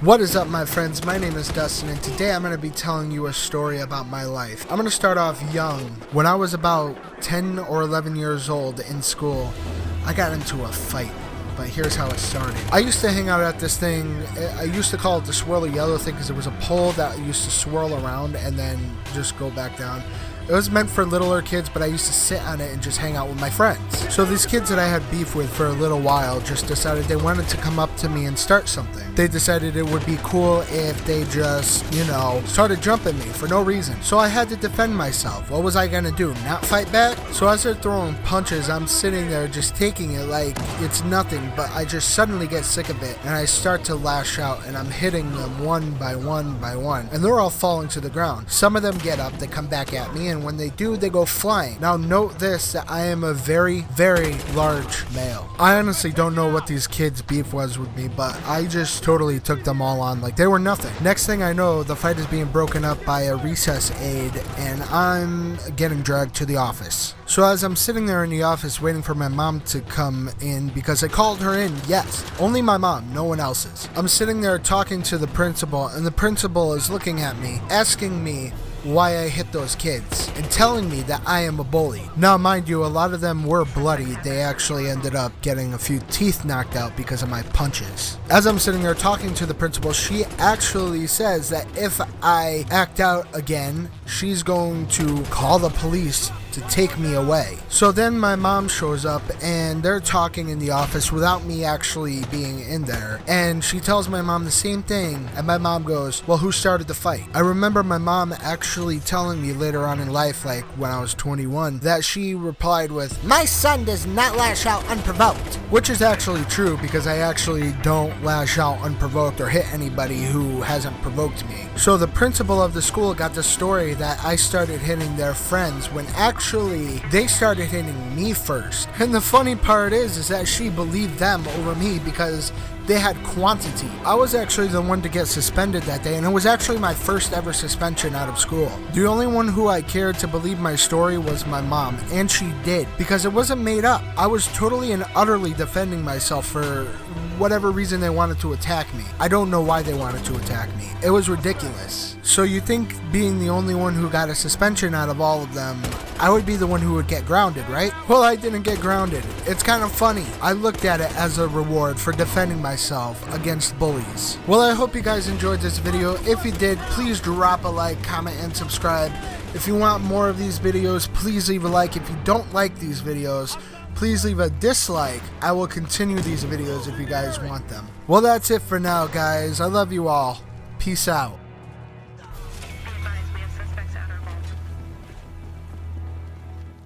What is up, my friends? My name is Dustin, and today I'm going to be telling you a story about my life. I'm going to start off young. When I was about 10 or 11 years old in school, I got into a fight. But here's how it started. I used to hang out at this thing. I used to call it the swirly yellow thing because it was a pole that used to swirl around and then just go back down. It was meant for littler kids, but I used to sit on it and just hang out with my friends. So these kids that I had beef with for a little while just decided they wanted to come up to me and start something. They decided it would be cool if they just, started jumping me for no reason. So I had to defend myself. What was I gonna do? Not fight back? So as they're throwing punches, I'm sitting there just taking it like it's nothing, but I just suddenly get sick of it and I start to lash out and I'm hitting them one by one by one. And they're all falling to the ground. Some of them get up, they come back at me, and when they do, they go flying. Now note this, that I am a very, very large male. I honestly don't know what these kids' beef was with me, but I just totally took them all on like they were nothing. Next thing I know, the fight is being broken up by a recess aide, and I'm getting dragged to the office. So as I'm sitting there in the office waiting for my mom to come in, because I called her in, yes, only my mom, no one else's. I'm sitting there talking to the principal, and the principal is looking at me, asking me why I hit those kids, and telling me that I am a bully. Now mind you, a lot of them were bloody. They actually ended up getting a few teeth knocked out because of my punches. As I'm sitting there talking to the principal, she actually says that if I act out again, she's going to call the police to take me away. So then my mom shows up and they're talking in the office without me actually being in there, and she tells my mom the same thing, and my mom goes, well, who started the fight? I remember my mom actually telling me later on in life, like when I was 21, that she replied with, my son does not lash out unprovoked, which is actually true because I actually don't lash out unprovoked or hit anybody who hasn't provoked me. So the principal of the school got the story that I started hitting their friends when actually they started hitting me first. And the funny part is that she believed them over me because they had quantity. I was actually the one to get suspended that day, and it was actually my first ever suspension out of school. The only one who I cared to believe my story was my mom, and she did, because it wasn't made up. I was totally and utterly defending myself for whatever reason they wanted to attack me. I don't know why they wanted to attack me. It was ridiculous. So you think being the only one who got a suspension out of all of them, I would be the one who would get grounded, right? Well, I didn't get grounded. It's kind of funny. I looked at it as a reward for defending myself against bullies. Well, I hope you guys enjoyed this video. If you did, please drop a like, comment, and subscribe. If you want more of these videos, please leave a like. If you don't like these videos, please leave a dislike. I will continue these videos if you guys want them. Well, that's it for now, guys. I love you all. Peace out.